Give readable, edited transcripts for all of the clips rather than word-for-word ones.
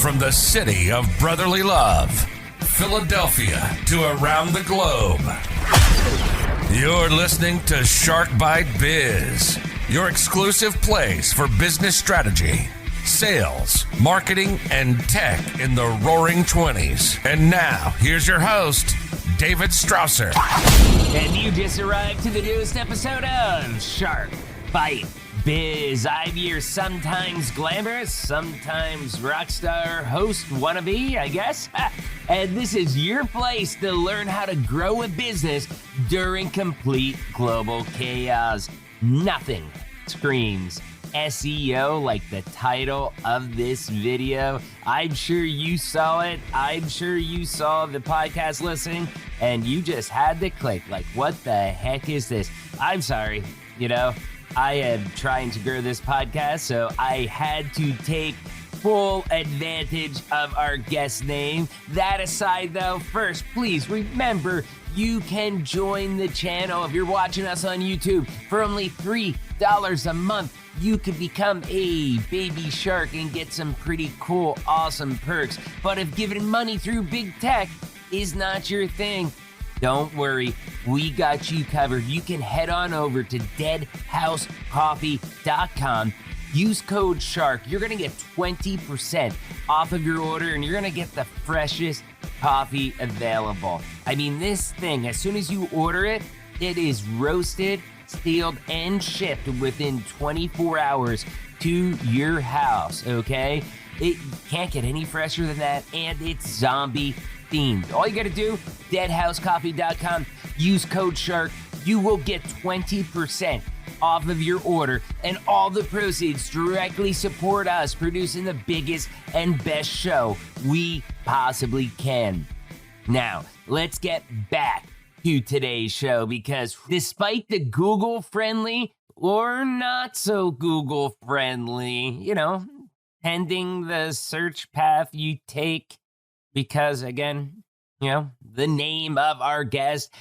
From the city of brotherly love, Philadelphia, to around the globe. You're listening to Shark Bite Biz, your exclusive place for business strategy, sales, marketing, and tech in the roaring 20s. And now, here's your host, David Strausser. And you just arrived to the newest episode of Shark Bite Biz. I'm your sometimes glamorous, sometimes rockstar host wannabe, I guess. And this is your place to learn how to grow a business during complete global chaos. Nothing screams SEO like the title of this video. I'm sure you saw it. I'm sure you saw the podcast listening and you just had to click like, what the heck is this? I'm sorry, I am trying to grow this podcast, so I had to take full advantage of our guest name. That aside, though, first, please remember you can join the channel if you're watching us on YouTube for only $3 a month. You could become a baby shark and get some pretty cool, awesome perks. But if giving money through big tech is not your thing, don't worry, we got you covered. You can head on over to deadhousecoffee.com. Use code SHARK. You're going to get 20% off of your order, and you're going to get the freshest coffee available. I mean, this thing, as soon as you order it, it is roasted, sealed, and shipped within 24 hours to your house, okay? It can't get any fresher than that, and it's zombie themed. All you gotta do, deadhousecoffee.com, use code SHARK. You will get 20% off of your order, and all the proceeds directly support us producing the biggest and best show we possibly can. Now, let's get back to today's show, because despite the Google-friendly or not so Google-friendly, pending the search path you take, because, again, the name of our guest,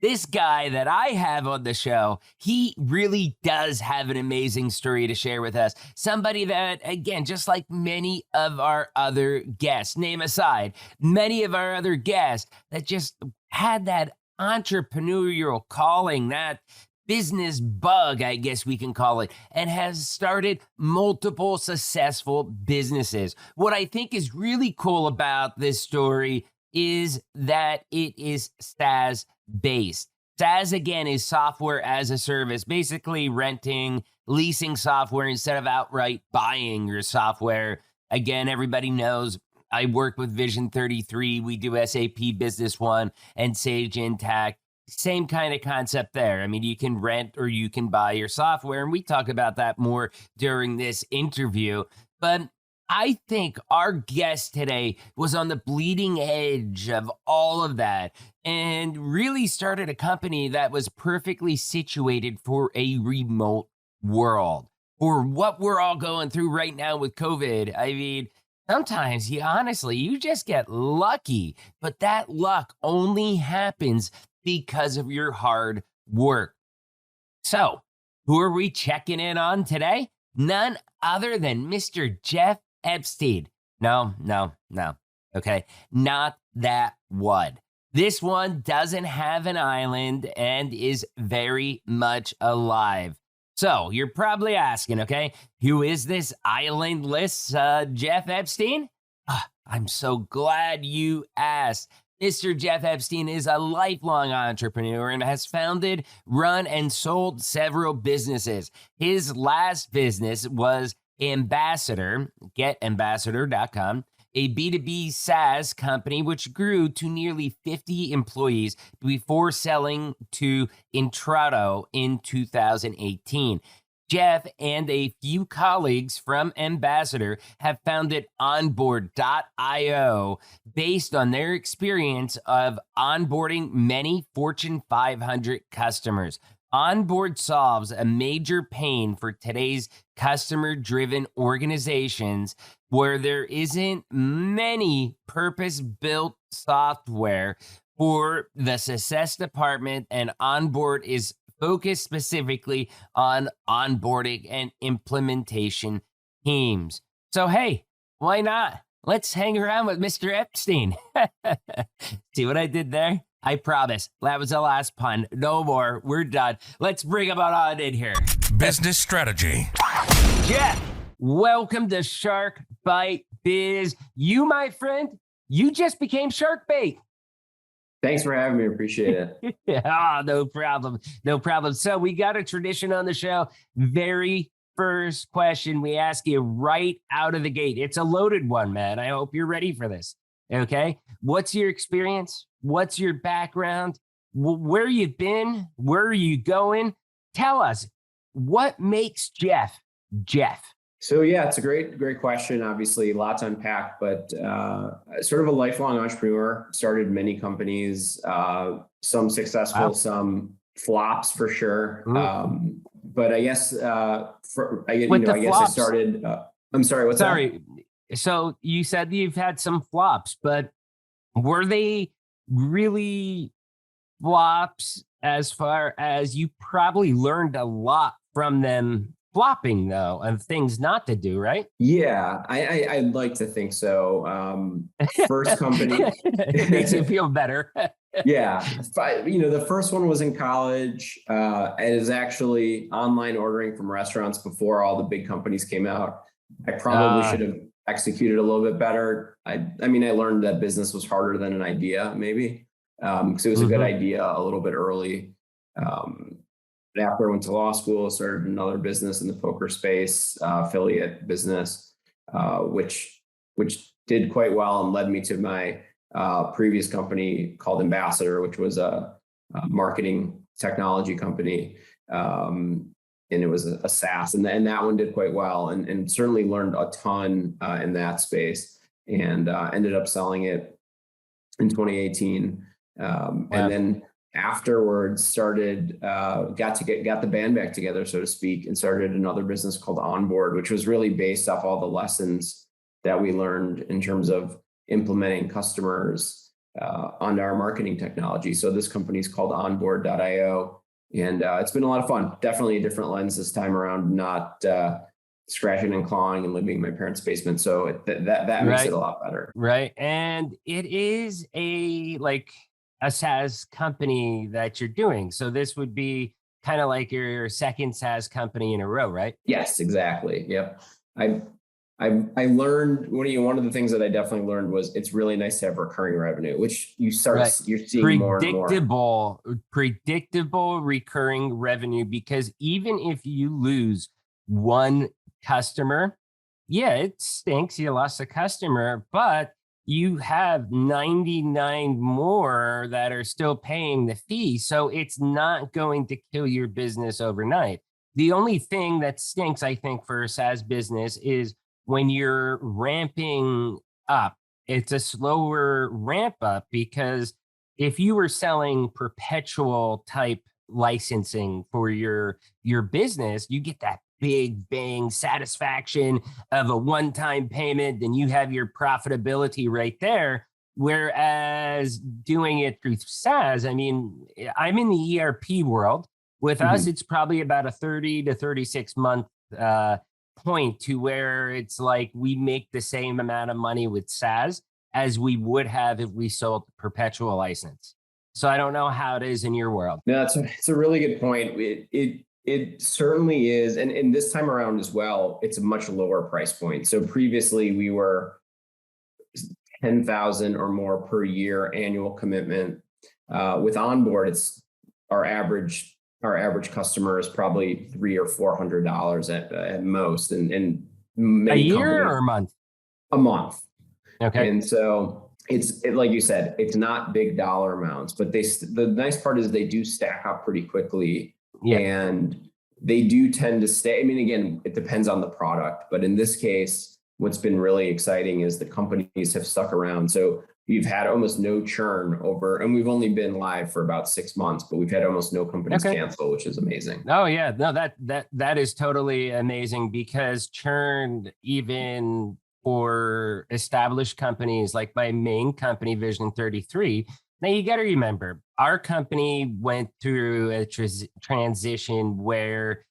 this guy that I have on the show, he really does have an amazing story to share with us. Somebody that, again, just like many of our other guests, name aside, many of our other guests that just had that entrepreneurial calling, that business bug, I guess we can call it, and has started multiple successful businesses. What I think is really cool about this story is that it is SaaS based. SaaS, again, is software as a service, basically renting, leasing software instead of outright buying your software. Again, everybody knows I work with Vision 33. We do SAP Business One and Sage Intacct. Same kind of concept there. I mean, you can rent or you can buy your software, and we talk about that more during this interview. But I think our guest today was on the bleeding edge of all of that and really started a company that was perfectly situated for a remote world, for what we're all going through right now with COVID. I mean, sometimes you just get lucky, but that luck only happens because of your hard work. So, who are we checking in on today? None other than Mr. Jeff Epstein. No. Okay, not that one. This one doesn't have an island and is very much alive. So, you're probably asking, okay, who is this islandless Jeff Epstein? I'm so glad you asked. Mr. Jeff Epstein is a lifelong entrepreneur and has founded, run, and sold several businesses. His last business was Ambassador, getambassador.com, a B2B SaaS company which grew to nearly 50 employees before selling to Intrado in 2018. Jeff and a few colleagues from Ambassador have founded onboard.io based on their experience of onboarding many Fortune 500 customers. Onboard solves a major pain for today's customer-driven organizations where there isn't many purpose-built software for the success department, and Onboard is focused specifically on onboarding and implementation teams. So, hey, why not? Let's hang around with Mr. Epstein. See what I did there? I promise. That was the last pun. No more. We're done. Let's bring him on in here. Business strategy. Jeff, welcome to Shark Bite Biz. You, my friend, you just became Shark Bait. Thanks for having me. Appreciate it. Yeah, no problem. No problem. So we got a tradition on the show. Very first question we ask you right out of the gate. It's a loaded one, man. I hope you're ready for this. Okay. What's your experience? What's your background? Where you been? Where are you going? Tell us, what makes Jeff Jeff? So yeah, it's a great question. Obviously, a lot to unpack, but sort of a lifelong entrepreneur. Started many companies, some successful, Wow. Some flops for sure. But I guess I flops. started. I'm sorry. What's that? Sorry. So you said you've had some flops, but were they really flops as far as you probably learned a lot from them flopping, though, of things not to do, right? Yeah, I'd like to think so. First company. It makes you feel better. Yeah. The first one was in college. It is actually online ordering from restaurants before all the big companies came out. I probably should have executed a little bit better. I learned that business was harder than an idea, maybe. Because it was a good idea a little bit early. After I went to law school, started another business in the poker space, affiliate business, which did quite well and led me to my previous company called Ambassador, which was a marketing technology company. And it was a SaaS, and that one did quite well, and certainly learned a ton in that space, and ended up selling it in 2018. And then afterwards started, got the band back together, so to speak, and started another business called Onboard, which was really based off all the lessons that we learned in terms of implementing customers onto our marketing technology. So this company is called onboard.io, and it's been a lot of fun. Definitely a different lens this time around, not scratching and clawing and living in my parents' basement. So that makes it a lot better. Right. And it is a SaaS company that you're doing. So this would be kind of like your second SaaS company in a row, right? Yes, exactly. Yep. I learned one of the things that I definitely learned was it's really nice to have recurring revenue, which you're seeing more and more. Predictable recurring revenue, because even if you lose one customer, yeah, it stinks. You lost a customer, but you have 99 more that are still paying the fee. So it's not going to kill your business overnight. The only thing that stinks, I think, for a SaaS business is when you're ramping up. It's a slower ramp up, because if you were selling perpetual type licensing for your business, you get that big bang satisfaction of a one-time payment, and you have your profitability right there. Whereas doing it through SaaS, I'm in the ERP world. With us, it's probably about a 30 to 36 month point to where it's like we make the same amount of money with SaaS as we would have if we sold perpetual license. So I don't know how it is in your world. No, it's a really good point. It certainly is. And this time around as well, it's a much lower price point. So previously we were 10,000 or more per year annual commitment. With Onboard, it's our average customer is probably $300 or $400 at most. And many a year or a month? A month. Okay. And so it's like you said, it's not big dollar amounts, but the nice part is they do stack up pretty quickly. Yeah. And they do tend to stay. Again, it depends on the product, but in this case, what's been really exciting is the companies have stuck around. So we've had almost no churn and we've only been live for about 6 months, but we've had almost no companies cancel, which is amazing. Oh yeah, no, that is totally amazing, because churn, even for established companies like my main company, Vision 33. Now you got to remember, our company went through a transition where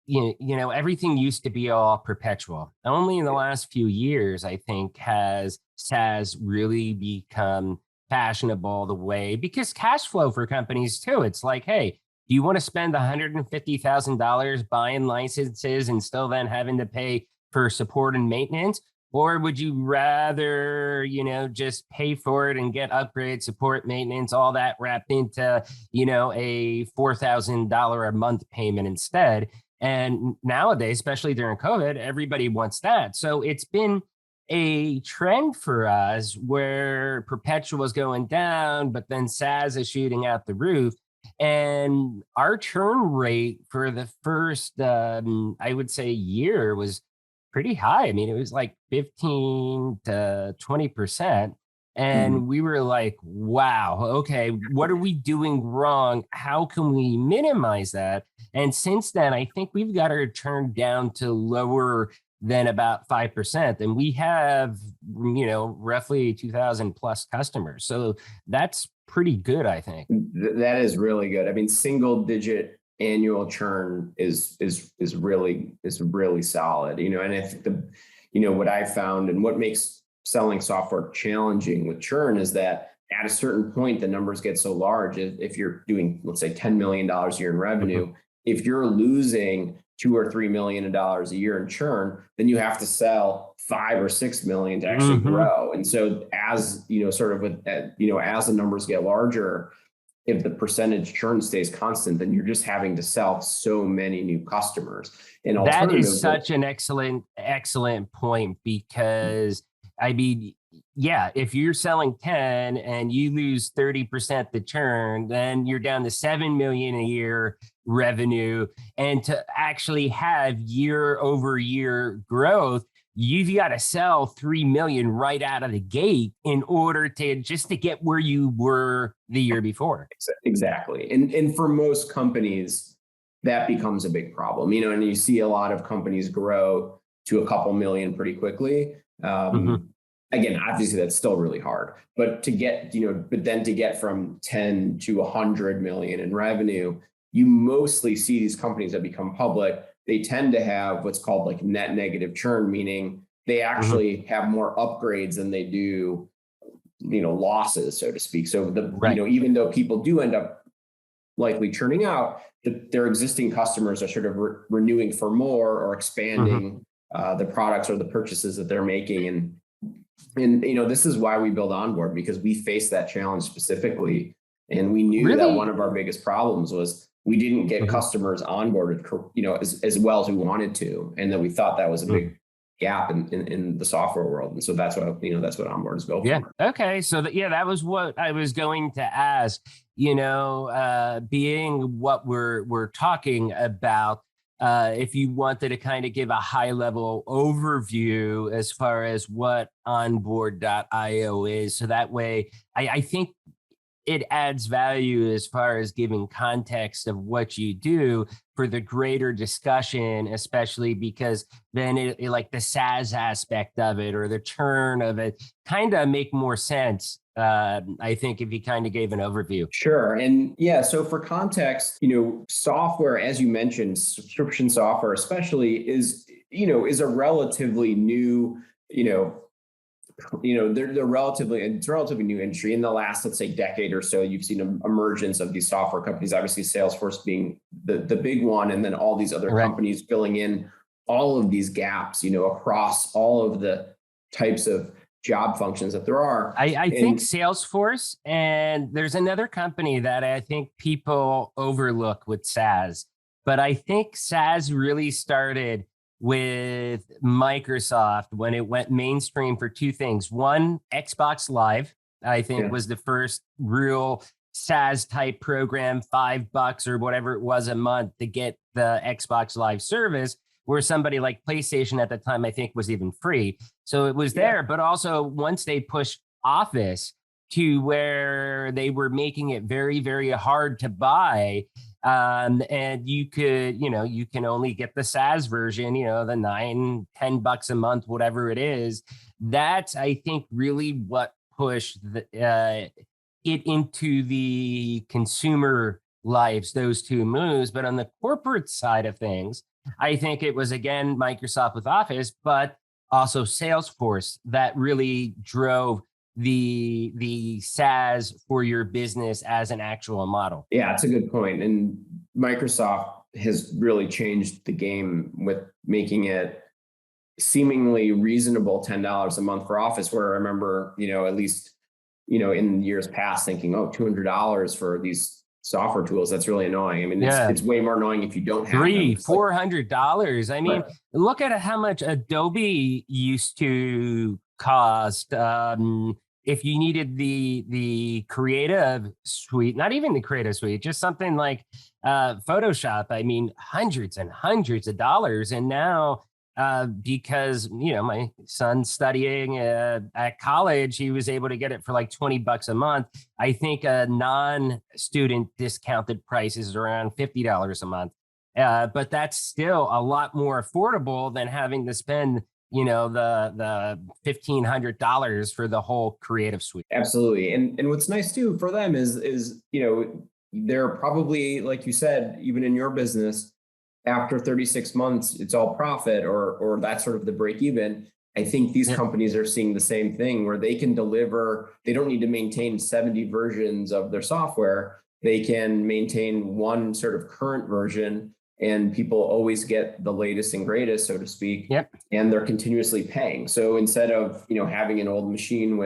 everything used to be all perpetual. Only in the last few years, I think, has SaaS really become fashionable the way, because cash flow for companies too. It's like, hey, do you want to spend $150,000 buying licenses and still then having to pay for support and maintenance? Or would you rather, just pay for it and get upgrade, support, maintenance, all that wrapped into, a $4,000 a month payment instead? And nowadays, especially during COVID, everybody wants that. So it's been a trend for us where perpetual is going down, but then SaaS is shooting out the roof. And our churn rate for the first, I would say, year was pretty high. I mean, it was like 15 to 20%. And we were like, wow, okay, what are we doing wrong? How can we minimize that? And since then, I think we've got our churn down to lower than about 5%. And we have, roughly 2,000 plus customers. So that's pretty good, I think. That is really good. I mean, single digit annual churn is really solid, and I think what I found and what makes selling software challenging with churn is that at a certain point, the numbers get so large. If you're doing, let's say, $10 million a year in revenue, if you're losing $2 or $3 million a year in churn, then you have to sell 5 or 6 million to actually grow. And so as, sort of with, as the numbers get larger, if the percentage churn stays constant, then you're just having to sell so many new customers. And that is such an excellent point, because I mean, yeah, if you're selling 10 and you lose 30% the churn, then you're down to 7 million a year revenue. And to actually have year over year growth, you've got to sell 3 million right out of the gate in order to get where you were the year before. Exactly. And for most companies, that becomes a big problem, and you see a lot of companies grow to a couple million pretty quickly. Again, obviously that's still really hard, but to get from 10 to 100 million in revenue, you mostly see these companies that become public, they tend to have what's called like net negative churn, meaning they actually have more upgrades than they do, losses, so to speak. So even though people do end up likely churning out, their existing customers are sort of renewing for more or expanding the products or the purchases that they're making. And this is why we build Onboard, because we faced that challenge specifically. And we knew that one of our biggest problems was we didn't get customers onboarded, as well as we wanted to. And that we thought that was a big gap in the software world. And so that's what Onboard is built for. Okay. So that was what I was going to ask, being what we're talking about. If you wanted to kind of give a high level overview as far as what onboard.io is. So that way, I think it adds value as far as giving context of what you do for the greater discussion, especially because then it like the SaaS aspect of it or the churn of it kind of make more sense. I think if you kind of gave an overview. Sure. And so for context, software, as you mentioned, subscription software especially is a relatively new, it's a relatively new industry. In the last, let's say, decade or so, you've seen an emergence of these software companies, obviously Salesforce being the big one, and then all these other companies filling in all of these gaps, across all of the types of job functions that there are. I think Salesforce, and there's another company that I think people overlook with SaaS, but I think SaaS really started with Microsoft when it went mainstream for two things. One, Xbox Live, I think was the first real SaaS type program, $5 or whatever it was a month to get the Xbox Live service, where somebody like PlayStation at the time, I think, was even free. So it was there, but also once they pushed Office to where they were making it very, very hard to buy, and you can only get the SaaS version, the $9-10 a month, whatever it is. That's, I think, really what pushed it into the consumer lives, those two moves. But on the corporate side of things, I think it was, again, Microsoft with Office, but also Salesforce that really drove the SaaS for your business as an actual model. Yeah, that's a good point. And Microsoft has really changed the game with making it seemingly reasonable $10 a month for Office, where I remember, at least, in years past thinking, oh, $200 for these software tools. That's really annoying. I mean, it's way more annoying if you don't have $400. I mean, look at how much Adobe used to cost. If you needed the creative suite, not even the creative suite, just something like Photoshop, I mean, hundreds and hundreds of dollars. And now, because, my son's studying at college, he was able to get it for like $20 a month. I think a non-student discounted price is around $50 a month. But that's still a lot more affordable than having to spend the $1,500 for the whole creative suite. Absolutely. And what's nice too for them is they're probably, like you said, even in your business, after 36 months, it's all profit or that's sort of the break even. I think these companies are seeing the same thing where they can deliver, they don't need to maintain 70 versions of their software. They can maintain one sort of current version, and people always get the latest and greatest, so to speak, and they're continuously paying. So instead of, having an old machine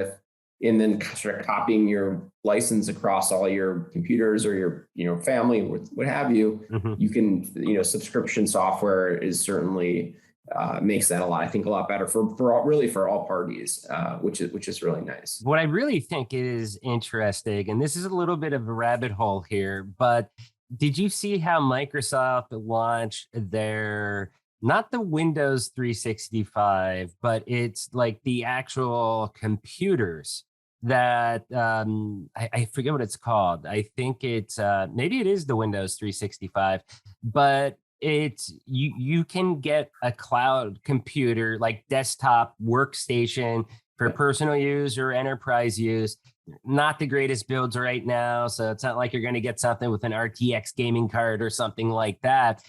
and then sort of copying your license across all your computers or your family, what have you, you can, subscription software is certainly makes that a lot better for all parties, which is really nice. What I really think is interesting, and this is a little bit of a rabbit hole here, but did you see how Microsoft launched not the Windows 365, but it's like the actual computers that I forget what it's called. I think it's maybe it is the Windows 365, but it's you can get a cloud computer, like desktop workstation for personal use or enterprise use. Not the greatest builds right now, so it's not like you're going to get something with an RTX gaming card or something like that.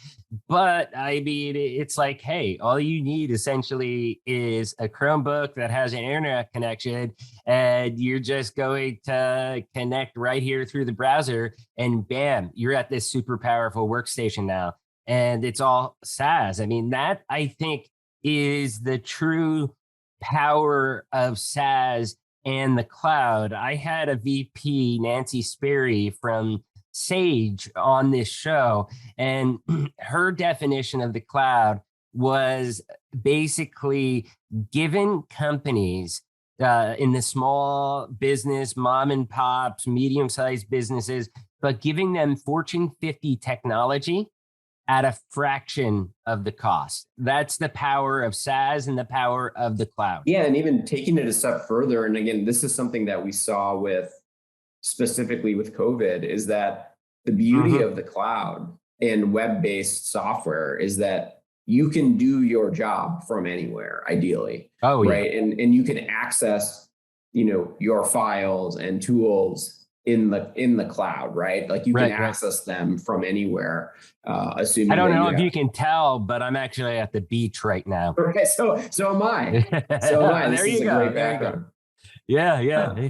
But I mean, it's like, hey, all you need essentially is a Chromebook that has an internet connection, and you're just going to connect right here through the browser, and bam, you're at this super powerful workstation now. And it's all SaaS. I mean, that I think is the true power of SaaS and the cloud. I had a VP, Nancy Sperry from Sage, on this show, and her definition of the cloud was basically giving companies in the small business, mom and pops, medium-sized businesses, but giving them Fortune 50 technology at a fraction of the cost. That's the power of SaaS and the power of the cloud. Yeah, and even taking it a step further, and again, this is something that we saw specifically with COVID, is that the beauty of the cloud and web-based software is that you can do your job from anywhere, ideally. Right. And you can access, your files and tools in the clold, right? Like you can access them from anywhere. Assuming I don't know if you can tell, but I'm actually at the beach right now. Okay, so am I. So am I. This is a great background. Yeah.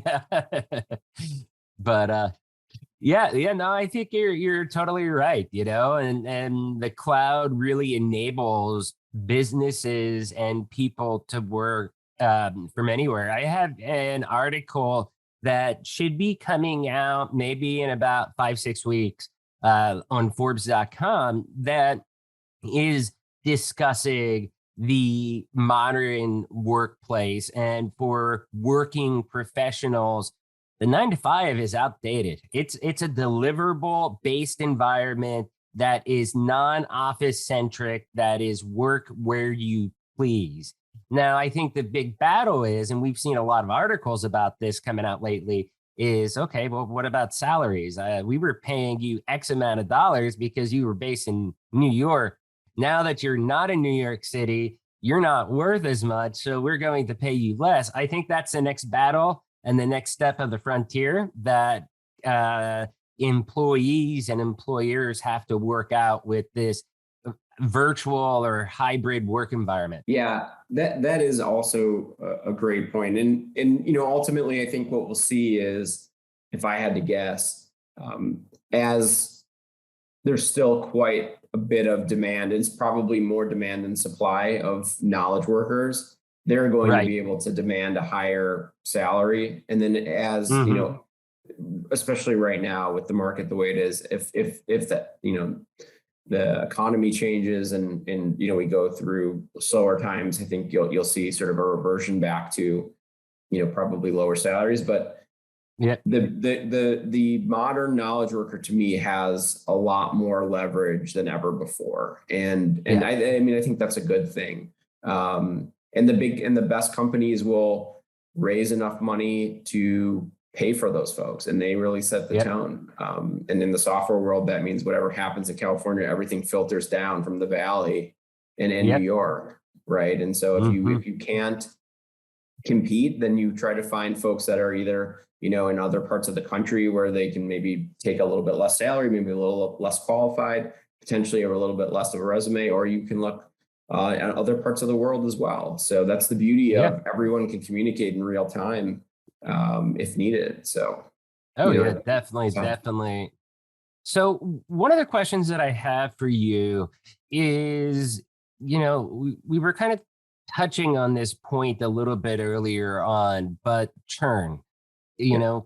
But no, I think you're totally right. And the cloud really enables businesses and people to work from anywhere. I have an article that should be coming out maybe in about 5-6 weeks on Forbes.com that is discussing the modern workplace. And for working professionals, the 9-to-5 is outdated. It's a deliverable based environment that is non-office centric, that is work where you please. Now, I think the big battle is, and we've seen a lot of articles about this coming out lately, is, okay, well, what about salaries? We were paying you X amount of dollars because you were based in New York. Now that you're not in New York City, you're not worth as much, so we're going to pay you less. I think that's the next battle and the next step of the frontier that employees and employers have to work out with this virtual or hybrid work environment? Yeah, that is also a great point. And ultimately, I think what we'll see is, if I had to guess, as there's still quite a bit of demand, it's probably more demand than supply of knowledge workers. They're going to be able to demand a higher salary. And then as, especially right now with the market the way it is, if that, the economy changes and we go through slower times, I think you'll see sort of a reversion back to, probably lower salaries. But yeah, the modern knowledge worker to me has a lot more leverage than ever before. And I mean, I think that's a good thing. And the best companies will raise enough money to pay for those folks, and they really set the tone. And in the software world, that means whatever happens in California, everything filters down from the Valley and in New York, right? And so if you can't compete, then you try to find folks that are either in other parts of the country where they can maybe take a little bit less salary, maybe a little less qualified, potentially a little bit less of a resume, or you can look at other parts of the world as well. So that's the beauty of everyone can communicate in real time if needed. So, definitely. So one of the questions that I have for you is, we were kind of touching on this point a little bit earlier on, but churn,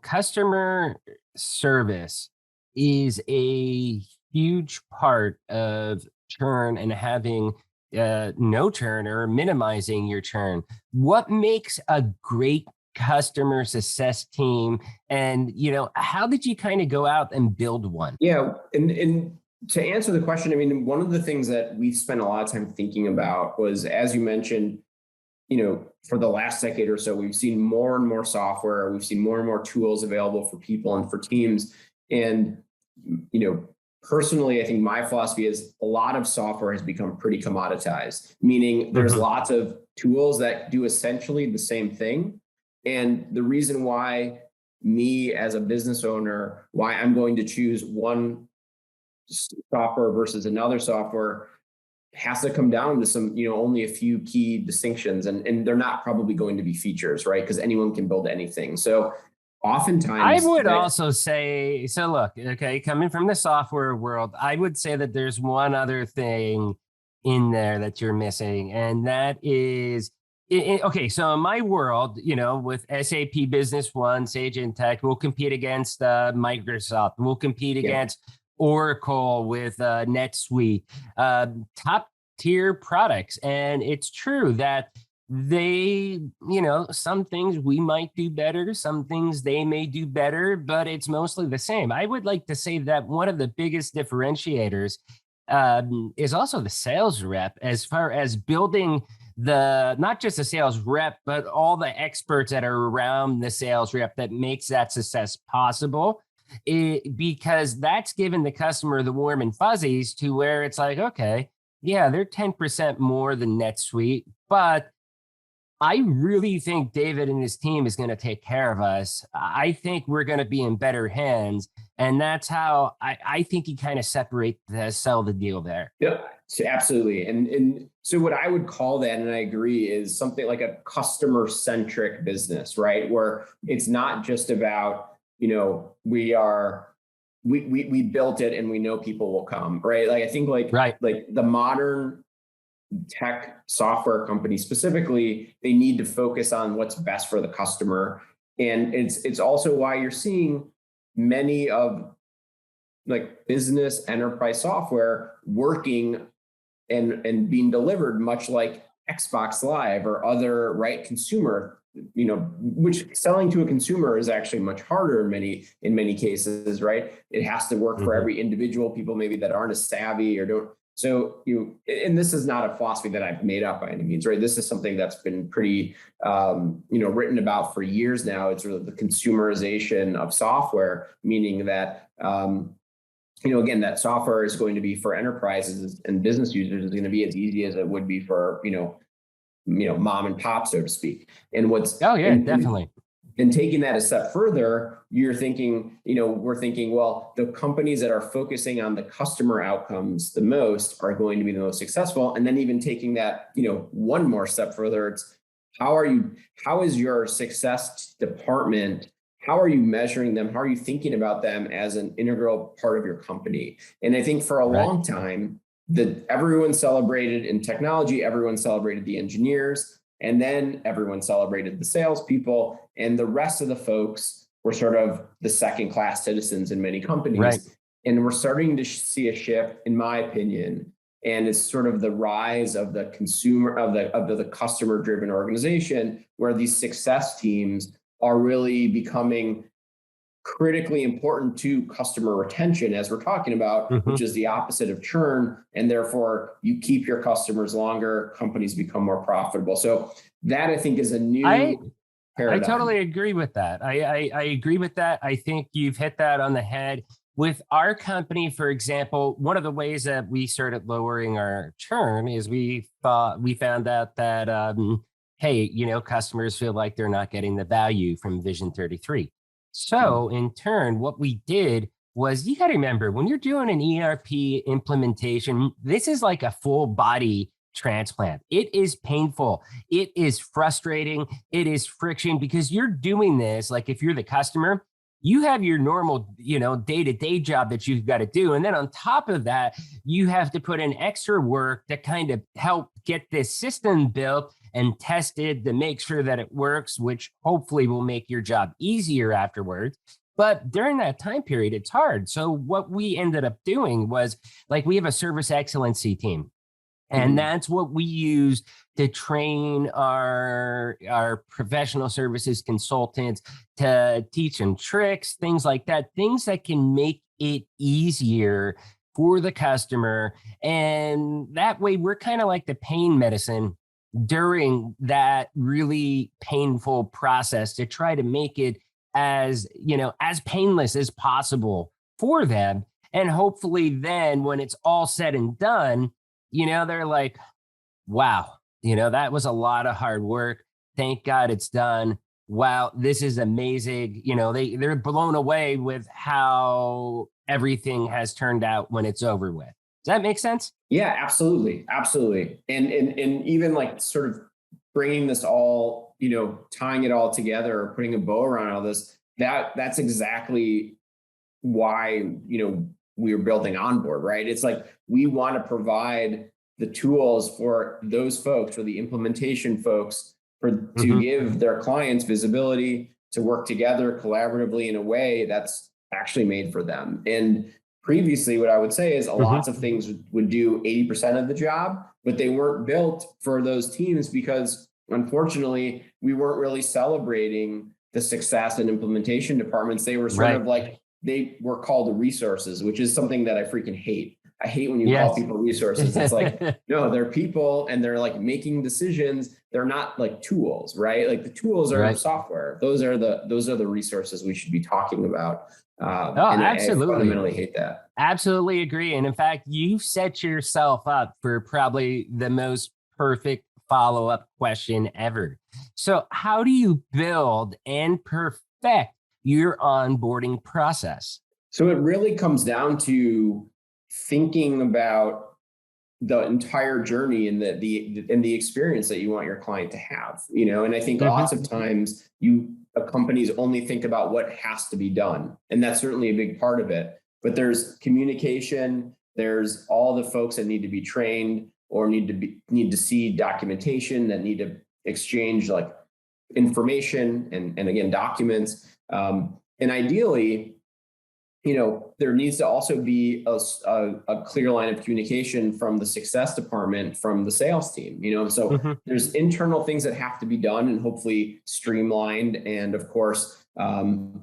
customer service is a huge part of churn, and having no churn or minimizing your churn. What makes a great customer success team, and how did you kind of go out and build one? Yeah, and to answer the question, I mean, one of the things that we spent a lot of time thinking about was, as you mentioned, for the last decade or so, we've seen more and more software, we've seen more and more tools available for people and for teams. And personally, I think my philosophy is a lot of software has become pretty commoditized, meaning there's lots of tools that do essentially the same thing. And the reason why me as a business owner, why I'm going to choose one software versus another software has to come down to some, only a few key distinctions, and they're not probably going to be features, right? Because anyone can build anything. So oftentimes I would also say, so look, okay, coming from the software world, I would say that there's one other thing in there that you're missing, and that is, okay, so in my world, with SAP Business One, Sage Intacct, we'll compete against Microsoft, we'll compete against Oracle with NetSuite, top tier products. And it's true that they, some things we might do better, some things they may do better, but it's mostly the same. I would like to say that one of the biggest differentiators is also the sales rep, as far as building not just the sales rep, but all the experts that are around the sales rep that makes that success possible. Because that's given the customer the warm and fuzzies to where it's like, okay, yeah, they're 10% more than NetSuite, but I really think David and his team is going to take care of us. I think we're going to be in better hands. And that's how I think you kind of sell the deal there. Yeah, absolutely. And so what I would call that, and I agree, is something like a customer-centric business, right? Where it's not just about, we built it and we know people will come, right? Like, I think like the modern tech software company specifically, they need to focus on what's best for the customer. And it's also why you're seeing many of like business enterprise software working and being delivered much like Xbox Live or other, right, consumer, which selling to a consumer is actually much harder in many cases, right? It has to work for every individual, people maybe that aren't as savvy or don't. So and this is not a philosophy that I've made up by any means, right? This is something that's been pretty, written about for years now. It's really the consumerization of software, meaning that, again, that software is going to be for enterprises and business users is going to be as easy as it would be for, mom and pop, so to speak. And definitely. And taking that a step further, you're thinking, we're thinking, well, the companies that are focusing on the customer outcomes the most are going to be the most successful. And then even taking that, one more step further, it's how is your success department, how are you measuring them? How are you thinking about them as an integral part of your company? And I think for a long time, everyone celebrated in technology, everyone celebrated the engineers, and then everyone celebrated the salespeople, and the rest of the folks were sort of the second-class citizens in many companies. Right. And we're starting to see a shift, in my opinion, and it's sort of the rise of the consumer, of the customer-driven organization, where these success teams are really becoming critically important to customer retention, as we're talking about, which is the opposite of churn. And therefore, you keep your customers longer, companies become more profitable. So that, I think, is a new paradigm. I totally agree with that. I agree with that. I think you've hit that on the head. With our company, for example, one of the ways that we started lowering our churn is we found out that, hey, customers feel like they're not getting the value from Vision 33. So in turn, what we did was, you got to remember, when you're doing an ERP implementation, this is like a full body transplant. It is painful. It is frustrating. It is friction, because you're doing this, like if you're the customer, you have your normal, day-to-day job that you've got to do. And then on top of that, you have to put in extra work to kind of help get this system built and tested to make sure that it works, which hopefully will make your job easier afterwards. But during that time period, it's hard. So what we ended up doing was, like, we have a service excellency team. And that's what we use to train our professional services consultants, to teach them tricks, things like that, things that can make it easier for the customer. And that way, we're kind of like the pain medicine during that really painful process, to try to make it as painless as possible for them. And hopefully then, when it's all said and done, they're like, wow, that was a lot of hard work. Thank God it's done. Wow, this is amazing. They're blown away with how everything has turned out when it's over with. Does that make sense? Yeah, absolutely. Absolutely. And even like sort of bringing this all, tying it all together, or putting a bow around all this, that's exactly why, we are building Onboard, right? It's like, we want to provide the tools for those folks, for the implementation folks, to give their clients visibility, to work together collaboratively in a way that's actually made for them. And previously, what I would say is lots of things would do 80% of the job, but they weren't built for those teams, because unfortunately, we weren't really celebrating the success and implementation departments. They were sort of like, they were called the resources, which is something that I freaking hate. I hate when you call people resources. It's like, no, they're people, and they're like making decisions. They're not like tools, right? Like the tools are software. Those are the resources we should be talking about. And absolutely. I fundamentally hate that. Absolutely agree. And in fact, you've set yourself up for probably the most perfect follow-up question ever. So how do you build and perfect your onboarding process? So it really comes down to thinking about the entire journey and the experience that you want your client to have, and I think lots of times companies only think about what has to be done. And that's certainly a big part of it. But there's communication, there's all the folks that need to be trained, or need to see documentation, that need to exchange like information and again, documents. And ideally, there needs to also be a clear line of communication from the success department, from the sales team, so there's internal things that have to be done, and hopefully streamlined, and of course,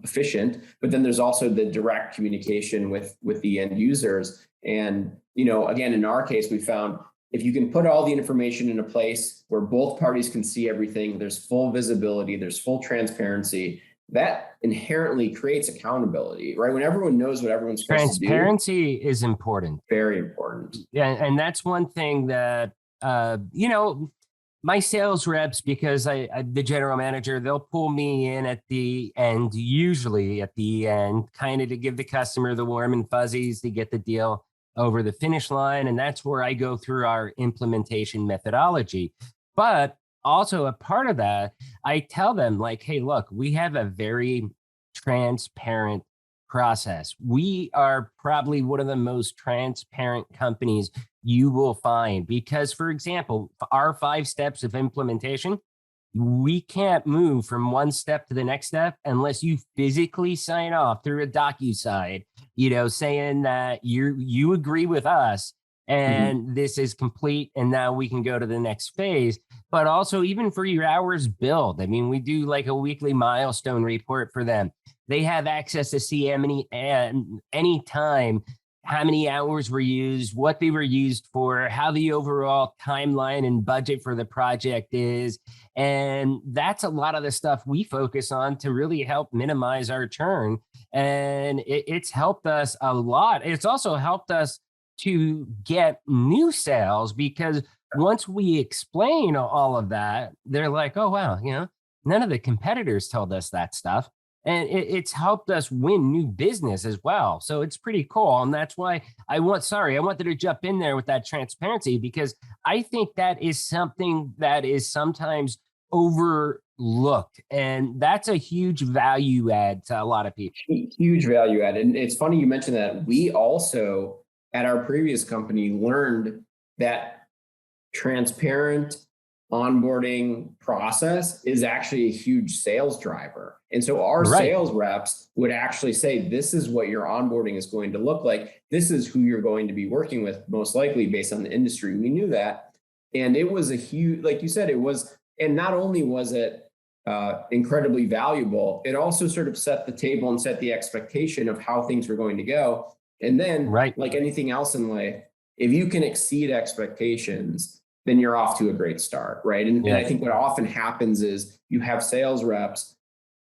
efficient. But then there's also the direct communication with the end users. And, again, in our case, we found, if you can put all the information in a place where both parties can see everything, there's full visibility, there's full transparency, that inherently creates accountability, right? When everyone knows what everyone's supposed to do. Transparency is important. Very important. Yeah, and that's one thing that, My sales reps, because the general manager, they'll pull me in at the end, usually at the end, kind of to give the customer the warm and fuzzies to get the deal over the finish line. And that's where I go through our implementation methodology. But also a part of that, I tell them like, hey, look, we have a very transparent process. We are probably one of the most transparent companies you will find because, for example, our 5 steps of implementation, we can't move from one step to the next step unless you physically sign off through a DocuSign, saying that you agree with us and this is complete and now we can go to the next phase. But also even for your hours billed, I mean, we do like a weekly milestone report for them. They have access to see any time how many hours were used, what they were used for, how the overall timeline and budget for the project is. And that's a lot of the stuff we focus on to really help minimize our churn. And it's helped us a lot. It's also helped us to get new sales because once we explain all of that, they're like, oh, wow, none of the competitors told us that stuff. And it's helped us win new business as well. So it's pretty cool. And that's why I wanted to jump in there with that transparency because I think that is something that is sometimes overlooked. And that's a huge value add to a lot of people. Huge value add. And it's funny you mentioned that. We also, at our previous company, learned that transparent onboarding process is actually a huge sales driver. And so our sales reps would actually say, this is what your onboarding is going to look like. This is who you're going to be working with, most likely based on the industry. We knew that. And it was a huge, like you said, it was, and not only was it incredibly valuable, it also sort of set the table and set the expectation of how things were going to go. And then like anything else in life, if you can exceed expectations, then you're off to a great start, right? And I think what often happens is you have sales reps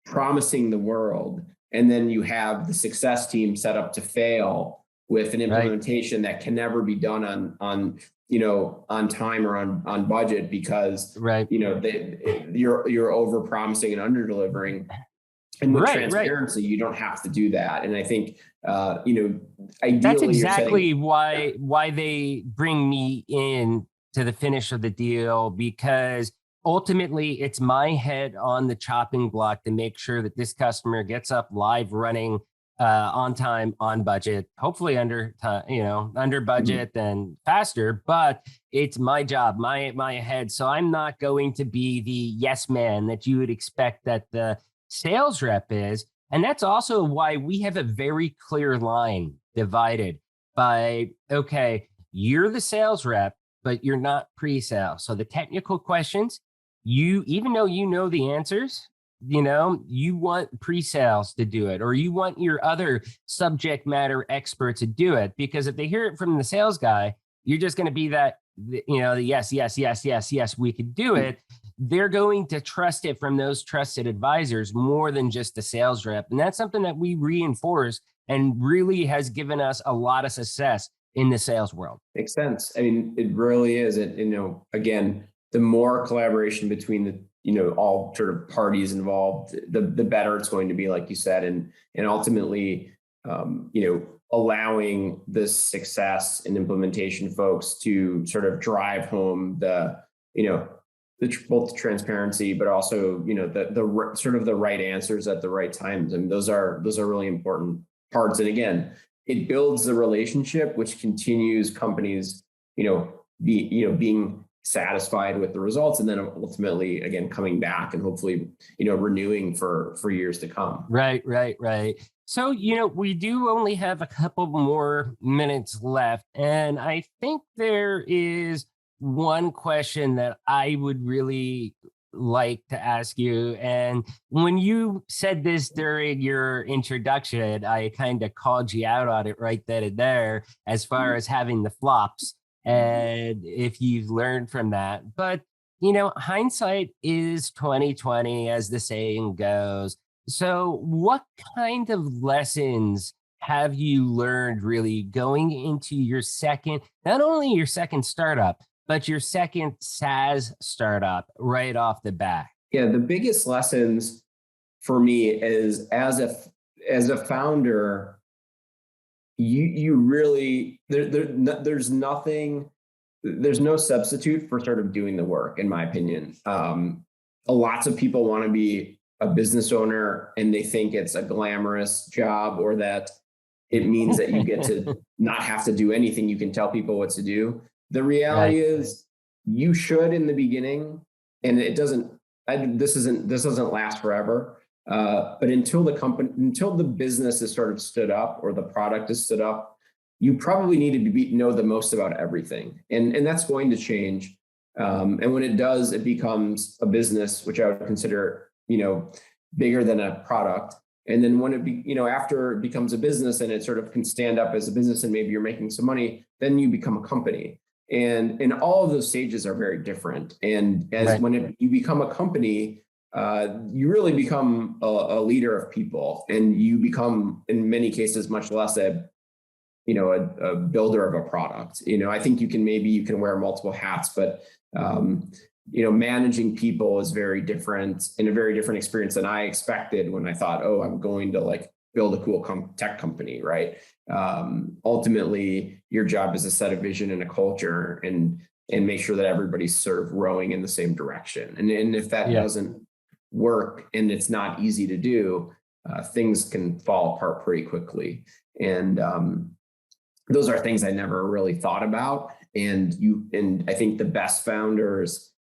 promising the world, and then you have the success team set up to fail with an implementation that can never be done on time or on budget because you're over promising and under delivering. And with transparency, you don't have to do that. And I think ideally, that's exactly why they bring me in to the finish of the deal, because ultimately it's my head on the chopping block to make sure that this customer gets up live running on time, on budget, hopefully under budget and faster, but it's my job, my head. So I'm not going to be the yes man that you would expect that the sales rep is. And that's also why we have a very clear line divided by, okay, you're the sales rep, but you're not pre-sale. So the technical questions, even though you know the answers, you want pre-sales to do it, or you want your other subject matter expert to do it. Because if they hear it from the sales guy, you're just going to be that, yes, we could do it. They're going to trust it from those trusted advisors more than just the sales rep. And that's something that we reinforce and really has given us a lot of success in the sales world. Makes sense. I mean, it really is. Again, the more collaboration between the, all sort of parties involved, the better it's going to be, like you said, and ultimately, allowing this success and implementation folks to sort of drive home both the transparency, but also, the sort of the right answers at the right times. And those are really important parts. And again, it builds the relationship, which continues companies, being satisfied with the results, and then ultimately, again, coming back and hopefully, renewing for years to come. Right. So, we do only have a couple more minutes left, and I think there is one question that I would really like to ask you. And when you said this during your introduction, I kind of called you out on it right then and there, as far as having the flops and if you've learned from that. But, hindsight is 2020, as the saying goes. So what kind of lessons have you learned really going into your not only your second startup, but your second SaaS startup right off the bat? Yeah, the biggest lessons for me is as a founder, you really there's no substitute for sort of doing the work, in my opinion. Lots of people want to be a business owner and they think it's a glamorous job, or that it means that you get to not have to do anything. You can tell people what to do. The reality is you should in the beginning, and this doesn't last forever. But until the business is sort of stood up or the product is stood up, you probably need to know the most about everything. And that's going to change. And when it does, it becomes a business, which I would consider, bigger than a product. And then when after it becomes a business and it sort of can stand up as a business and maybe you're making some money, then you become a company. And all of those stages are very different. And when you become a company, you really become a leader of people, and you become, in many cases, much less a builder of a product. I think you can wear multiple hats, but managing people is very different, and a very different experience than I expected when I thought, oh, I'm going to build a cool tech company, right? Ultimately, your job is to set a vision and a culture and make sure that everybody's sort of rowing in the same direction. And if that doesn't work, and it's not easy to do, things can fall apart pretty quickly. And those are things I never really thought about. And I think the best founders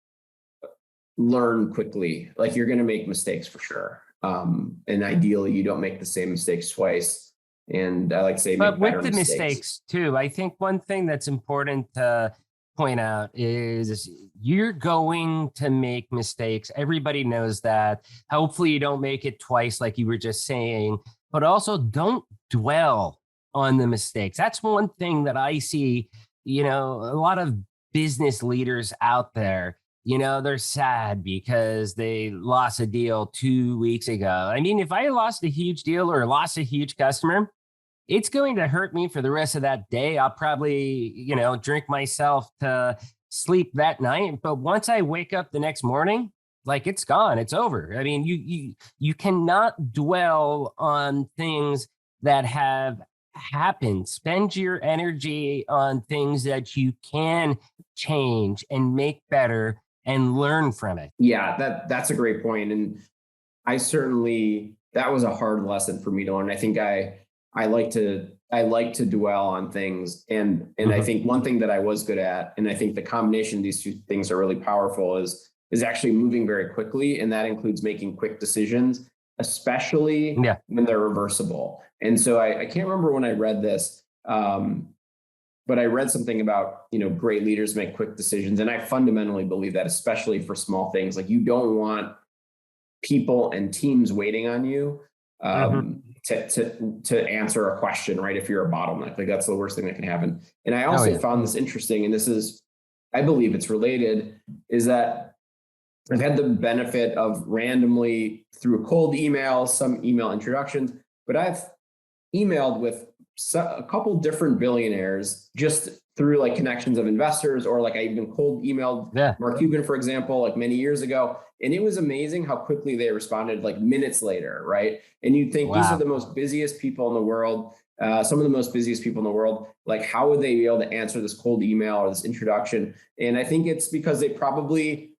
learn quickly. You're going to make mistakes for sure. And ideally you don't make the same mistakes twice. And I like to say, but with the mistakes too, I think one thing that's important to point out is you're going to make mistakes. Everybody knows that. Hopefully you don't make it twice, like you were just saying, but also don't dwell on the mistakes. That's one thing that I see, a lot of business leaders out there, they're sad because they lost a deal 2 weeks ago. I mean, if I lost a huge deal or lost a huge customer, it's going to hurt me for the rest of that day. I'll probably, drink myself to sleep that night. But once I wake up the next morning, it's gone, it's over. I mean, you cannot dwell on things that have happened. Spend your energy on things that you can change and make better and learn from it. Yeah, that's a great point. And that was a hard lesson for me to learn. I think I like to dwell on things. And I think one thing that I was good at, and I think the combination of these two things are really powerful, is actually moving very quickly. And that includes making quick decisions, especially when they're reversible. And so I can't remember when I read this, but I read something about, great leaders make quick decisions. And I fundamentally believe that, especially for small things. You don't want people and teams waiting on you to answer a question, right? If you're a bottleneck, that's the worst thing that can happen. And I also found this interesting, and I believe it's related, is that I've had the benefit of randomly, through cold emails, some email introductions, but I've emailed with a couple different billionaires just through connections of investors, or I even cold emailed Mark Cuban, for example, many years ago. And it was amazing how quickly they responded, minutes later, right? And you'd think these are the most busiest people in the world, some of the most busiest people in the world. How would they be able to answer this cold email or this introduction? And I think it's because they probably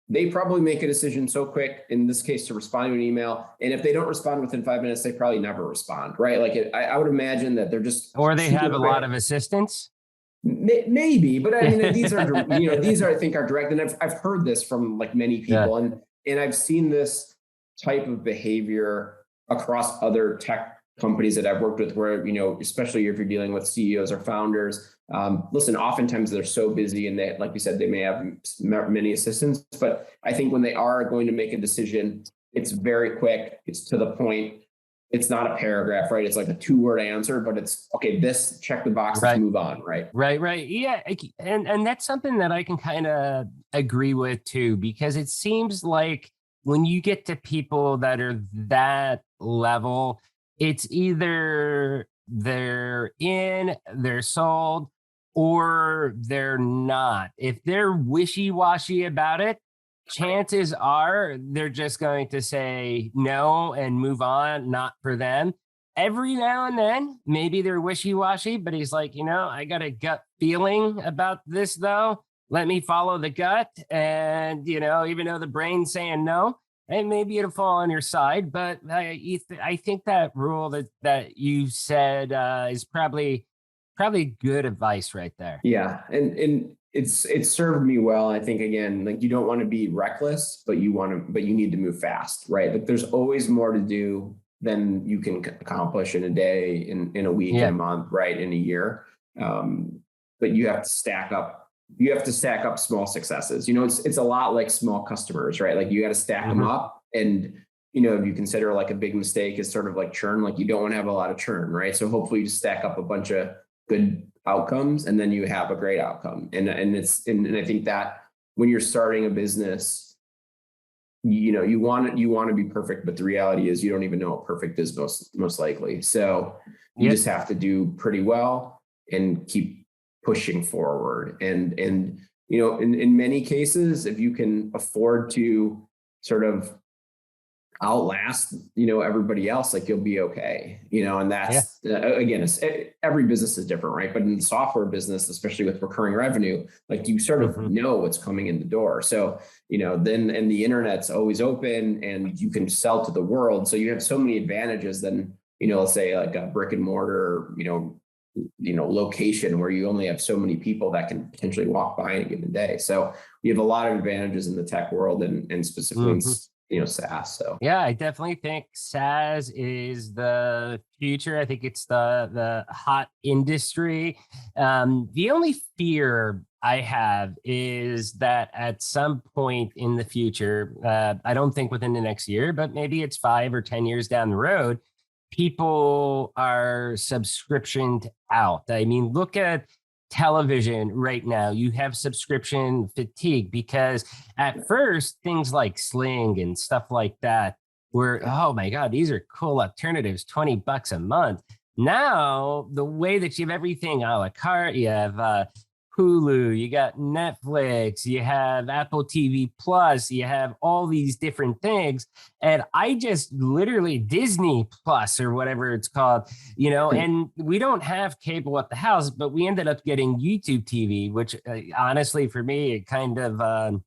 make a decision so quick, in this case, to respond to an email. And if they don't respond within 5 minutes, they probably never respond, right? I would imagine that they're just... Or they have a lot of assistants? Maybe, but I mean, these are, I think, are direct. And I've heard this from many people, and I've seen this type of behavior across other tech companies that I've worked with, where, especially if you're dealing with CEOs or founders, listen, oftentimes they're so busy, and they, like you said, they may have many assistants, but I think when they are going to make a decision, it's very quick, it's to the point. It's not a paragraph, right? It's a 2-word answer, but it's okay. This, check the box, let's move on, right? Right. Yeah. And that's something that I can kind of agree with too, because it seems like when you get to people that are that level, it's either they're sold, or they're not. If they're wishy-washy about it, chances are they're just going to say no and move on, not for them. Every now and then, maybe they're wishy-washy, but he's like, I got a gut feeling about this though. Let me follow the gut. And, even though the brain's saying no, and maybe it'll fall on your side. But I think that rule that you said is probably good advice right there. Yeah. And it's served me well. I think, again, like, you don't want to be reckless, but you need to move fast, right? Like, there's always more to do than you can accomplish in a day, in a week, in a month, right? In a year. But you have to stack up. You have to stack up small successes. It's a lot like small customers, right? Like, you got to stack them up. And, if you consider like a big mistake is sort of like churn, like, you don't want to have a lot of churn, right? So hopefully you stack up a bunch of good outcomes, and then you have a great outcome. And I think that when you're starting a business, you want to be perfect, but the reality is you don't even know what perfect is most likely. So you just have to do pretty well and keep pushing forward. And in many cases, if you can afford to sort of outlast everybody else, like, you'll be okay. And that's again, every business is different, right? But in the software business, especially with recurring revenue, like, you sort of know what's coming in the door. So then, and the internet's always open, and you can sell to the world, so you have so many advantages than let's say like a brick and mortar location where you only have so many people that can potentially walk by in a given day. So we have a lot of advantages in the tech world, and specifically SaaS. So yeah, I definitely think SaaS is the future. I think it's the hot industry. The only fear I have is that at some point in the future, I don't think within the next year, but maybe it's 5 or 10 years down the road, people are subscriptioned out. I mean, look at television right now. You have subscription fatigue, because at first things like Sling and stuff like that were, oh my God, these are cool alternatives, $20 a month. Now, the way that you have everything a la carte, you have Hulu, you got Netflix, you have Apple TV Plus, you have all these different things. And I just literally Disney Plus or whatever it's called, and we don't have cable at the house, but we ended up getting YouTube TV, which honestly, for me, it kind of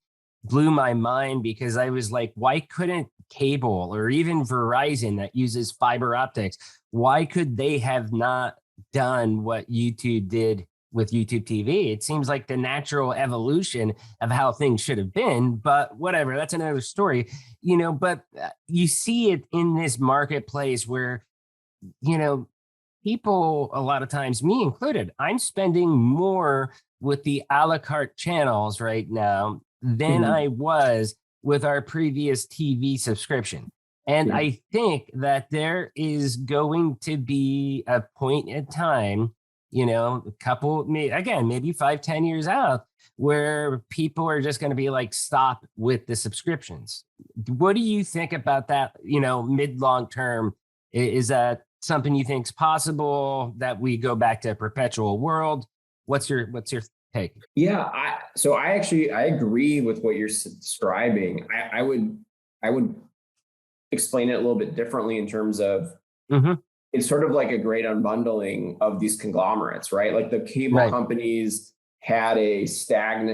blew my mind, because I was like, why couldn't cable or even Verizon that uses fiber optics, why could they have not done what YouTube did with YouTube TV? It seems like the natural evolution of how things should have been, but whatever, that's another story, but you see it in this marketplace where, people, a lot of times, me included, I'm spending more with the a la carte channels right now than I was with our previous TV subscription. And I think that there is going to be a point in time, maybe 5-10 years out, where people are just going to be like, stop with the subscriptions. What do you think about that? Mid-long term, is that something you think is possible, that we go back to a perpetual world? What's your take? Yeah. I agree with what you're describing. I would explain it a little bit differently in terms of, it's sort of like a great unbundling of these conglomerates, right? Like, the cable companies had a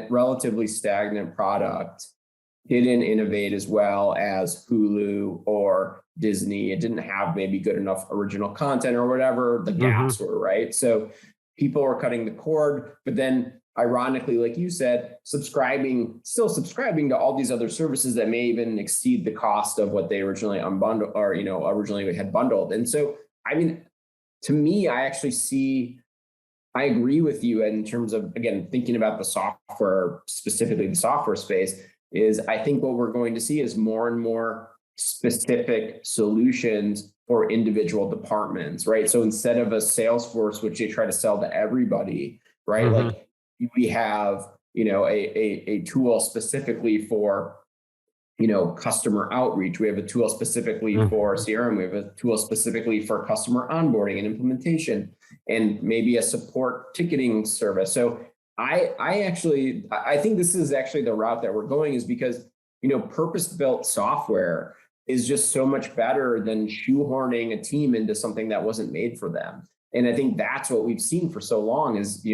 relatively stagnant product, didn't innovate as well as Hulu or Disney. It didn't have maybe good enough original content or whatever the gaps were, right? So people were cutting the cord, but then ironically, like you said, still subscribing to all these other services that may even exceed the cost of what they originally unbundled or, originally had bundled. And so, I mean, to me, I agree with you in terms of, again, thinking about the software, specifically the software space, is I think what we're going to see is more and more specific solutions for individual departments, right? So instead of a Salesforce, which they try to sell to everybody, right? Like, we have, a tool specifically for customer outreach. We have a tool specifically for CRM. We have a tool specifically for customer onboarding and implementation, and maybe a support ticketing service. So I think this is actually the route that we're going, is because, purpose-built software is just so much better than shoehorning a team into something that wasn't made for them. And I think that's what we've seen for so long is,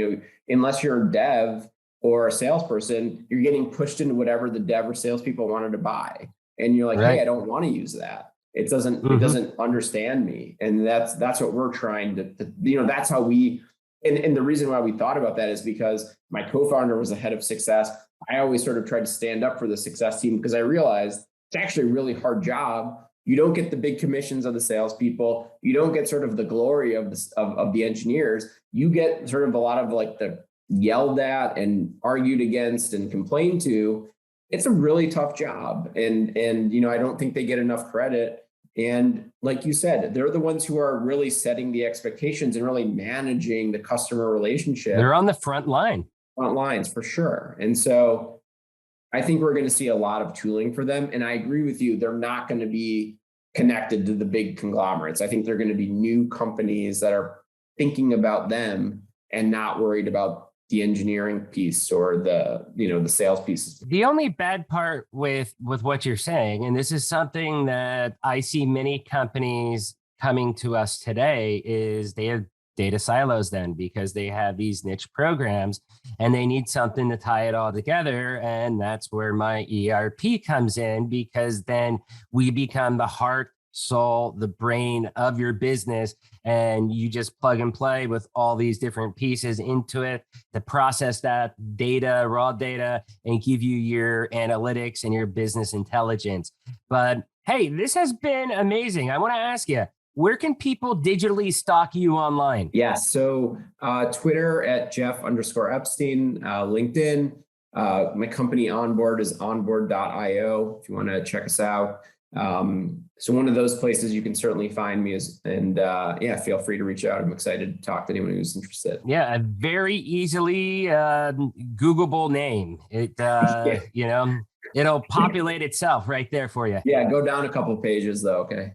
unless you're a dev or a salesperson, you're getting pushed into whatever the dev or salespeople wanted to buy. And you're like, right. Hey, I don't want to use that. It doesn't understand me. And that's what we're trying to that's how we, and the reason why we thought about that is because my co-founder was the head of success. I always sort of tried to stand up for the success team because I realized it's actually a really hard job. You don't get the big commissions of the salespeople. You don't get sort of the glory of the engineers. You get sort of a lot of like the yelled at and argued against and complained to. It's a really tough job. And I don't think they get enough credit. And like you said, they're the ones who are really setting the expectations and really managing the customer relationship. They're on the front lines for sure. And so I think we're going to see a lot of tooling for them. And I agree with you. They're not going to be connected to the big conglomerates. I think they're going to be new companies that are thinking about them and not worried about the engineering piece or the sales pieces. The only bad part with what you're saying, and this is something that I see many companies coming to us today, is they have data silos then, because they have these niche programs and they need something to tie it all together. And that's where my ERP comes in, because then we become the heart, soul, the brain of your business. And you just plug and play with all these different pieces into it to process that data, raw data, and give you your analytics and your business intelligence. But hey, this has been amazing. I want to ask you, where can people digitally stalk you online? Yeah, so Twitter at Jeff_Epstein, LinkedIn. My company Onboard is onboard.io if you want to check us out. So one of those places you can certainly find me feel free to reach out. I'm excited to talk to anyone who's interested. Yeah, a very easily Googleable name. It, it'll populate itself right there for you. Yeah, go down a couple of pages though, okay?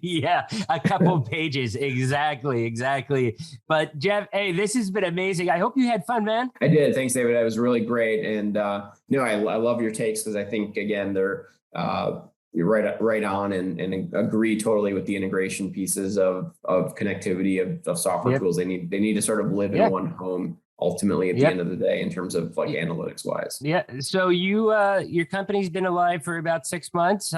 Yeah, a couple of pages. Exactly. But Jeff, hey, this has been amazing. I hope you had fun, man. I did. Thanks, David. That was really great. And, I love your takes because I think, again, they're you're right on and agree totally with the integration pieces of connectivity of software tools. They need to sort of live in one home ultimately at the end of the day in terms of like analytics wise. Yeah. So your company's been alive for about 6 months.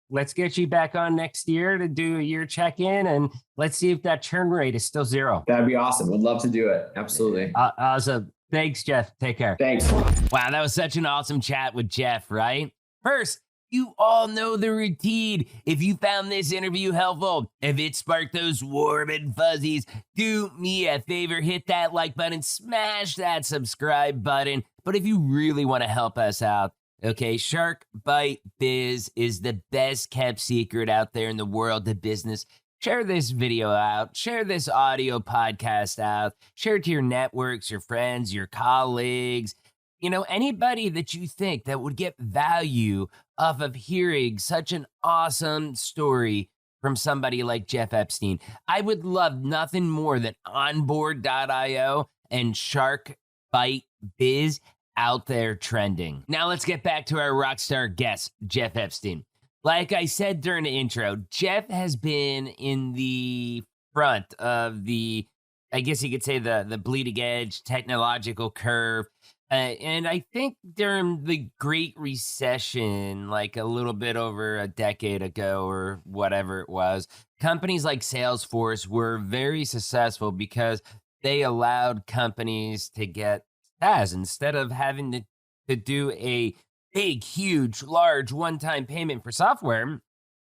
Let's get you back on next year to do a year check-in, and let's see if that churn rate is still 0. That'd be awesome. Would love to do it. Absolutely. Awesome. Thanks, Jeff. Take care. Thanks. Wow, that was such an awesome chat with Jeff, right? First, you all know the routine. If you found this interview helpful, if it sparked those warm and fuzzies, do me a favor, hit that like button, smash that subscribe button. But if you really want to help us out, okay, Shark Bite Biz is the best kept secret out there in the world of business. Share this video out, share this audio podcast out, share it to your networks, your friends, your colleagues, anybody that you think that would get value off of hearing such an awesome story from somebody like Jeff Epstein. I would love nothing more than onboard.io and Shark Bite Biz out there trending. Now let's get back to our rockstar guest, Jeff Epstein. Like I said during the intro, Jeff has been in the front of the, I guess you could say the bleeding edge technological curve. And I think during the Great Recession, like a little bit over a decade ago or whatever it was, companies like Salesforce were very successful because they allowed companies to get SaaS instead of having to do a big, huge, large one-time payment for software.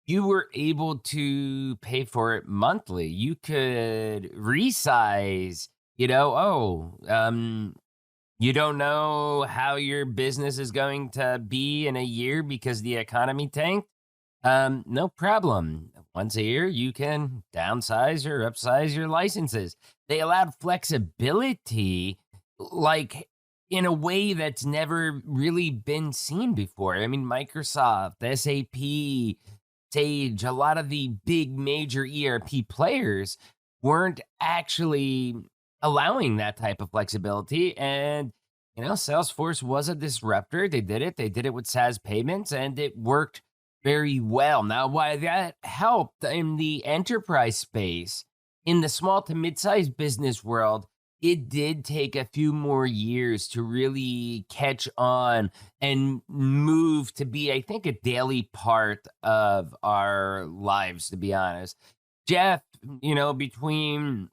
You were able to pay for it monthly. You could resize, you don't know how your business is going to be in a year because the economy tanked? No problem. Once a year, you can downsize or upsize your licenses. They allowed flexibility like in a way that's never really been seen before. I mean, Microsoft, SAP, Sage, a lot of the big major ERP players weren't actually allowing that type of flexibility. And, Salesforce was a disruptor. They did it. They did it with SaaS payments, and it worked very well. Now, why that helped in the enterprise space, in the small to mid-sized business world, it did take a few more years to really catch on and move to be, I think, a daily part of our lives, to be honest. Jeff, between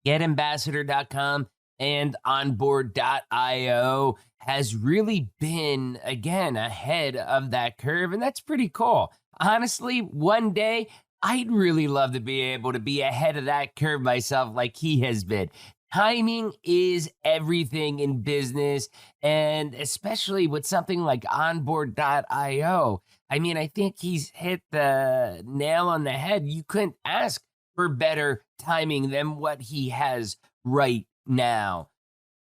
getambassador.com and onboard.io has really been, again, ahead of that curve. And that's pretty cool. Honestly, one day, I'd really love to be able to be ahead of that curve myself like he has been. Timing is everything in business, and especially with something like onboard.io. I mean, I think he's hit the nail on the head. You couldn't ask for better timing than what he has right now.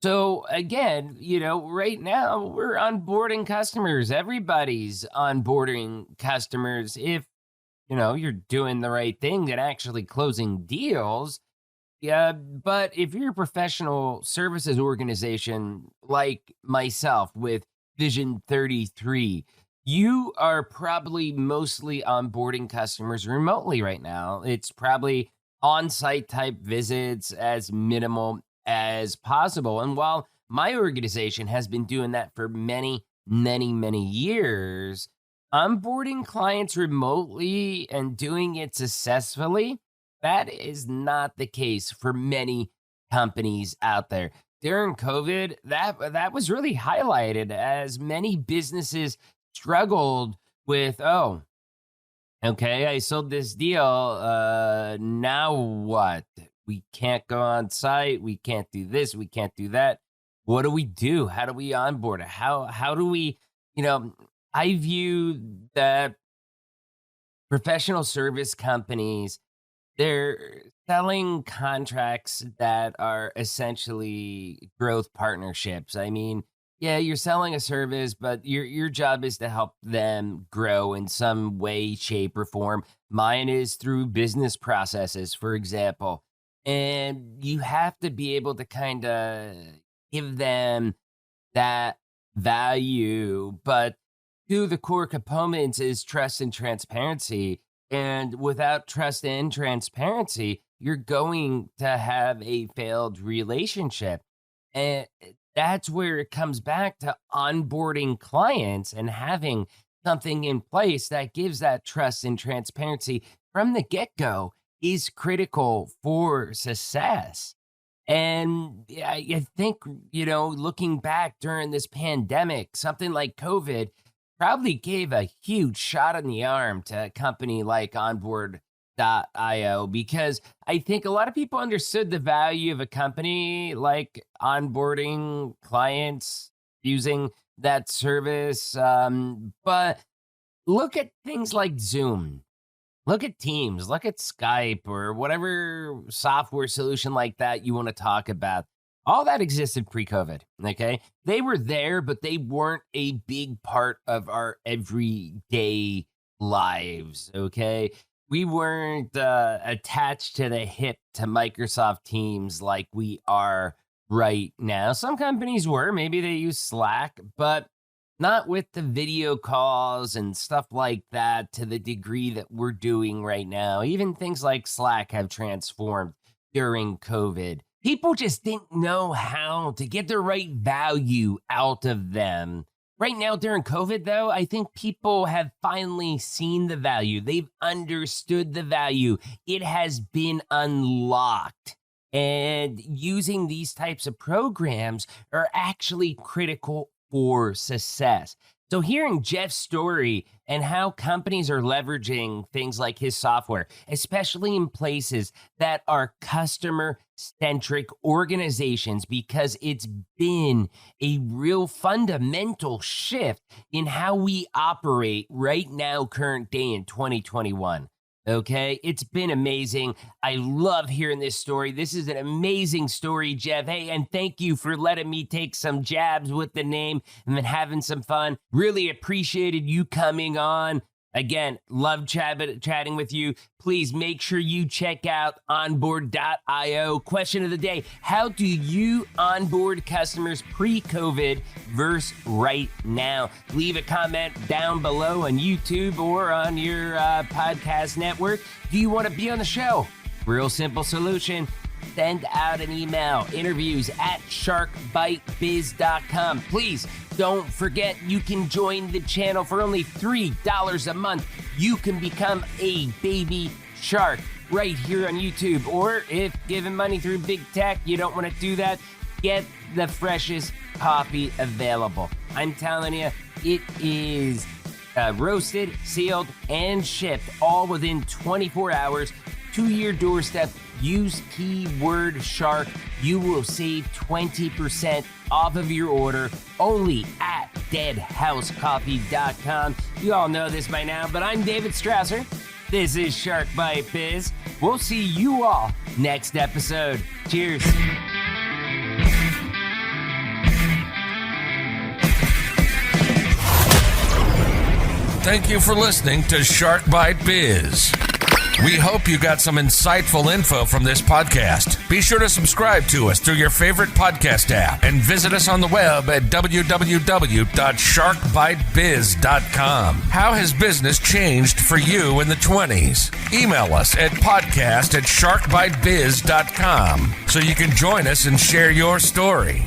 So again, right now we're onboarding customers. Everybody's onboarding customers. If, you're doing the right thing and actually closing deals. Yeah, but if you're a professional services organization like myself with Vision 33, you are probably mostly onboarding customers remotely right now. It's probably on-site type visits as minimal as possible. And while my organization has been doing that for many, many, many years, onboarding clients remotely and doing it successfully, that is not the case for many companies out there. During COVID, that was really highlighted as many businesses struggled with, okay, I sold this deal. Now what? We can't go on site. We can't do this. We can't do that. What do we do? How do we onboard? How do we, I view that professional service companies, they're selling contracts that are essentially growth partnerships. I mean, yeah, you're selling a service, but your job is to help them grow in some way, shape, or form. Mine is through business processes, for example. And you have to be able to kind of give them that value. But two of the core components is trust and transparency. And without trust and transparency, you're going to have a failed relationship. And that's where it comes back to onboarding clients and having something in place that gives that trust and transparency from the get-go is critical for success. And I think, looking back during this pandemic, something like COVID probably gave a huge shot in the arm to a company like onboard.io, because I think a lot of people understood the value of a company like onboarding clients using that service. But look at things like Zoom, look at Teams, look at Skype, or whatever software solution like that you want to talk about. All that existed pre-COVID, okay? They were there, but they weren't a big part of our everyday lives, okay? We weren't attached to the hip to Microsoft Teams like we are right now. Some companies were, maybe they use Slack, but not with the video calls and stuff like that to the degree that we're doing right now. Even things like Slack have transformed during COVID. People just didn't know how to get the right value out of them. Right now, during COVID, though, I think people have finally seen the value. They've understood the value. It has been unlocked. And using these types of programs are actually critical for success. So hearing Jeff's story and how companies are leveraging things like his software, especially in places that are customer-centric organizations, because it's been a real fundamental shift in how we operate right now, current day in 2021. Okay, it's been amazing. I love hearing this story. This is an amazing story, Jeff. Hey, and thank you for letting me take some jabs with the name and then having some fun. Really appreciated you coming on. Again, love chatting with you. Please make sure you check out onboard.io. Question of the day: how do you onboard customers pre-COVID versus right now? Leave a comment down below on YouTube or on your podcast network. Do you want to be on the show? Real simple solution. Send out an email, interviews@sharkbitebiz.com. Please don't forget, you can join the channel for only $3 a month. You can become a baby shark right here on YouTube. Or if giving money through big tech, you don't want to do that, get the freshest coffee available. I'm telling you, it is roasted, sealed, and shipped all within 24 hours to your doorstep. Use keyword shark. You will save 20% off of your order only at deadhousecoffee.com. You all know this by now, but I'm David Strausser. This is Shark Bite Biz. We'll see you all next episode. Cheers. Thank you for listening to Shark Bite Biz. We hope you got some insightful info from this podcast. Be sure to subscribe to us through your favorite podcast app and visit us on the web at www.sharkbitebiz.com. How has business changed for you in the 20s? Email us at podcast@sharkbitebiz.com so you can join us and share your story.